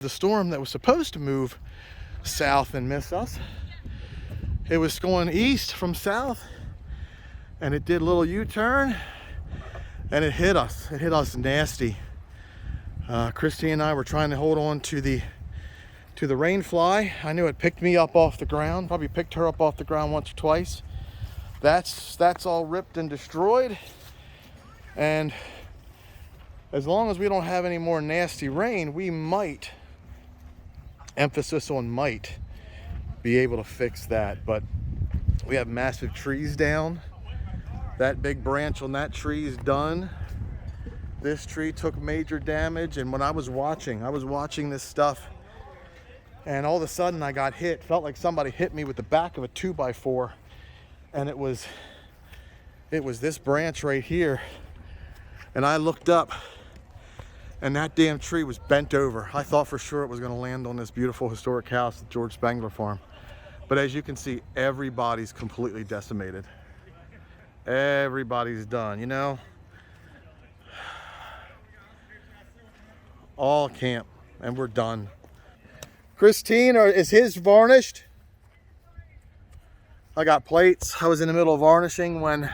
The storm that was supposed to move south and miss us, it was going east from south, and it did a little U-turn, and it hit us. It hit us nasty. Christy and I were trying to hold on to the rain fly. I knew it picked me up off the ground, probably picked her up off the ground once or twice. That's all ripped and destroyed. And as long as we don't have any more nasty rain, we might, emphasis on might, be able to fix that. But we have massive trees down. That big branch on that tree is done. This tree took major damage, and when I was watching this stuff, and all of a sudden I got hit. Felt like somebody hit me with the back of a 2x4, and it was this branch right here. And I looked up, and that damn tree was bent over. I thought for sure it was going to land on this beautiful historic house at George Spangler Farm. But as you can see, everybody's completely decimated. Everybody's done, you know? All camp, and we're done. Christine, is his varnished? I got plates. I was in the middle of varnishing when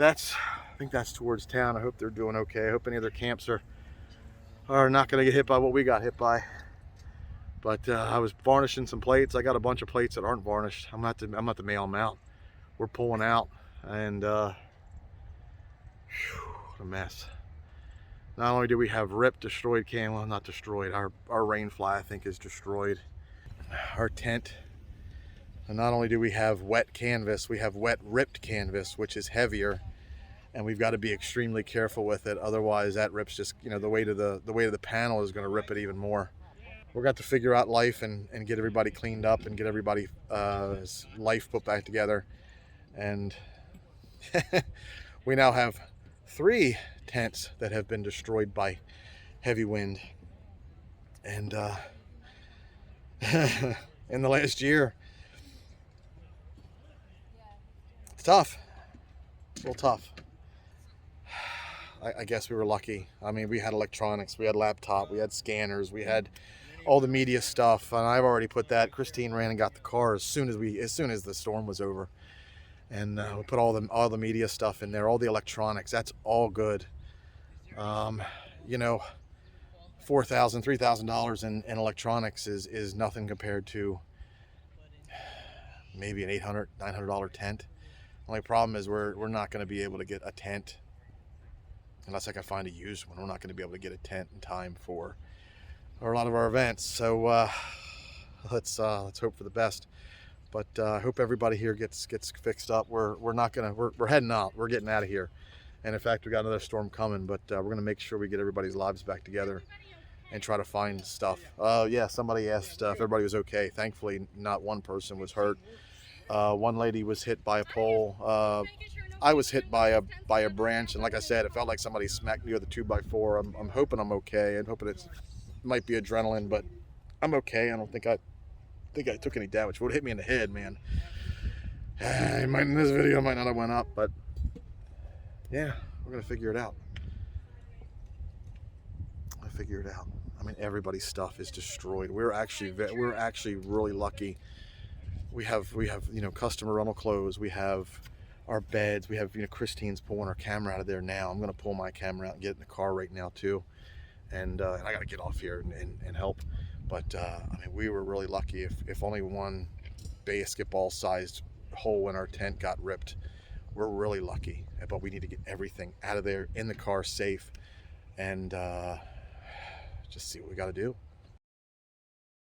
I think that's towards town. I hope they're doing okay. I hope any of their camps are not going to get hit by what we got hit by. But I was varnishing some plates. I got a bunch of plates that aren't varnished. I'm not to mail them out. We're pulling out, and what a mess. Not only do we have ripped, destroyed well, not destroyed. Our rain fly, I think, is destroyed. Our tent. And not only do we have wet canvas, we have wet ripped canvas, which is heavier, and we've got to be extremely careful with it. Otherwise, that rips just, you know, the weight of the panel is going to rip it even more. We're going to figure out life and get everybody cleaned up and get everybody's life put back together. And we now have 3 tents that have been destroyed by heavy wind. And in the last year, it's tough. It's a little tough. I guess we were lucky. I mean, we had electronics, we had laptop, we had scanners, we had all the media stuff, and I've already put that. Christine ran and got the car as soon as the storm was over, and we put all the media stuff in there, all the electronics. That's all good. You know, $4,000, $3,000 in electronics is nothing compared to maybe an $800, $900 tent. Only problem is we're not going to be able to get a tent unless I can find a used one. We're not going to be able to get a tent in time for a lot of our events. So let's hope for the best. But I hope everybody here gets fixed up. We're heading out. We're getting out of here. And in fact, we got another storm coming. But we're going to make sure we get everybody's lives back together and try to find stuff. Yeah, somebody asked if everybody was okay. Thankfully, not one person was hurt. One lady was hit by a pole. I was hit by a branch, and like I said, it felt like somebody smacked me with a 2x4. I'm hoping I'm okay. I'm hoping it might be adrenaline, but I'm okay. I don't think I took any damage. It would hit me in the head, man. In this video, might not have went up, but yeah, we're gonna figure it out. I mean, everybody's stuff is destroyed. We're actually really lucky. We have you know, customer rental clothes. We have our beds. We have, you know, Christine's pulling her camera out of there now. I'm gonna pull my camera out and get in the car right now too, and I gotta get off here and help. But I mean, we were really lucky. If only one basketball-sized hole in our tent got ripped, we're really lucky. But we need to get everything out of there in the car safe, and just see what we got to do.